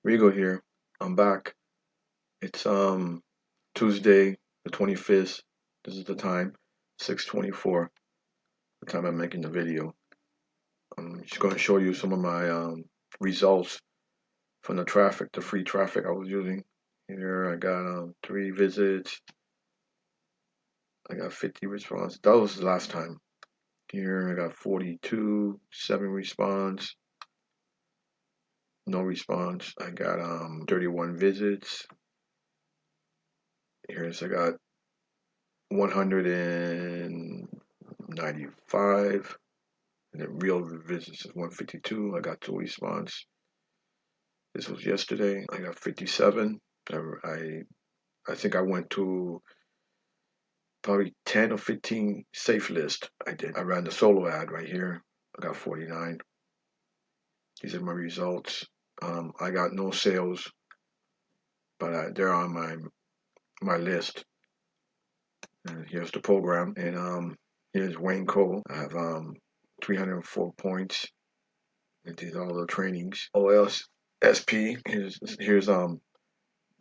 Rigo here. I'm back. It's Tuesday the 25th. This is the time, 6:24. The time I'm making the video. I'm just going to show you some of my results from the traffic, the free traffic I was using. Here I got 3 visits. I got 50 responses. That was the last time. Here I got 42, 7 response, no response. I got 31 visits. Here's I got 195, and the real visits is 152. I got 2 response. This was yesterday. I got 57. I think I went to probably 10 or 15 safe list. I ran the solo ad right here. I got 49. These are my results. I got no sales, but they're on my list. And here's the program, and here's Wayne Cole. I have 304 points. And these are all the trainings. OLSP. Here's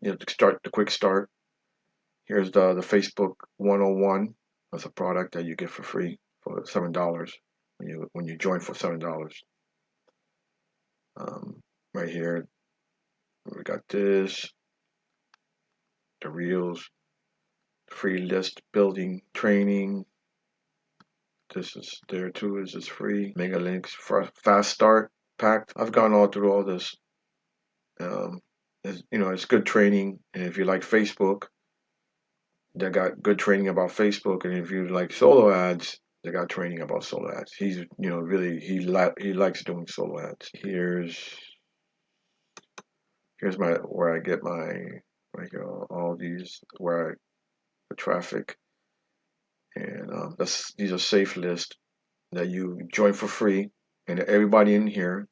the quick start. Here's the Facebook 101. That's a product that you get for free for $7 when you join for $7. Right here we got this, the reels, free list building training. This is there too. This is free. Mega links for fast start pack. I've gone all through all this. It's good training, and if you like Facebook, they got good training about Facebook, and if you like solo ads, they got training about solo ads. He's really he likes doing solo ads. Here's my where I get my all these the traffic, and these are safe lists that you join for free, and everybody in here,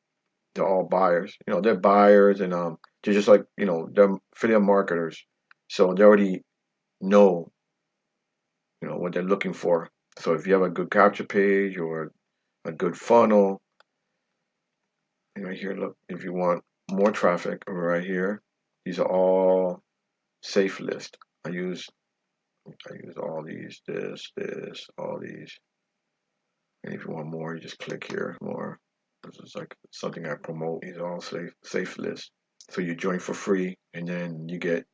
they're all buyers. They're buyers, and they're just like they're affiliate marketers, so they already know what they're looking for. So if you have a good capture page or a good funnel, right here, look, if you want more traffic, right here, these are all safe list. I use all these, this, all these. And if you want more, you just click here, more. This is like something I promote. These are all safe list. So you join for free, and then you get,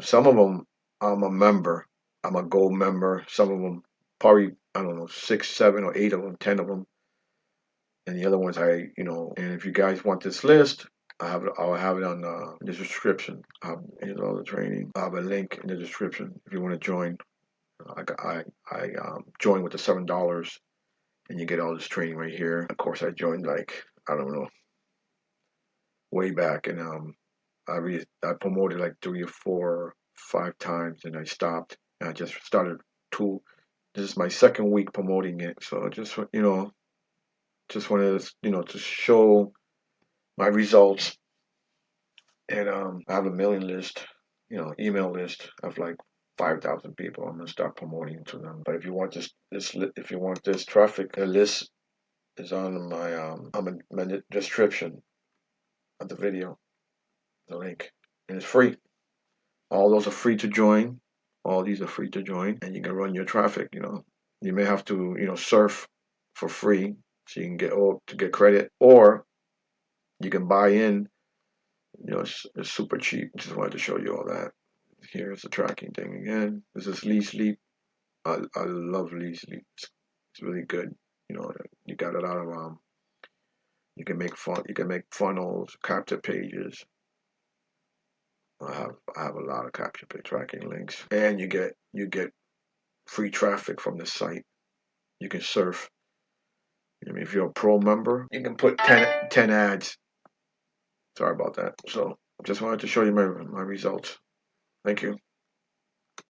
some of them I'm a member. I'm a gold member. Some of them, probably, I don't know, 6, 7, or 8 of them, 10 of them. And the other ones and if you guys want this list, I'll have it on the description. Here's all the training. I'll have a link in the description if you want to join. I joined with the $7, and you get all this training right here. Of course, I joined like, I don't know, way back, and I promoted like 3 or 4, 5 times, and I stopped. And I just started two. This is my second week promoting it, so just wanted to to show my results. And I have a mailing list, email list of like 5,000 people. I'm gonna start promoting to them. But if you want if you want this traffic, the list is on my description of the video, the link, and it's free. All those are free to join. All these are free to join, and you can run your traffic. You may have to surf for free so you can get credit, or you can buy in. It's super cheap. Just wanted to show you all that. Here's the tracking thing again. This is Lee Sleep. I love Lee Sleep. It's really good. You got a lot of You can make funnels, capture pages. I have a lot of capture page tracking links, and you get free traffic from the site. You can surf. If you're a pro member, you can put 10 ads. Sorry about that. So just wanted to show you my results. Thank you.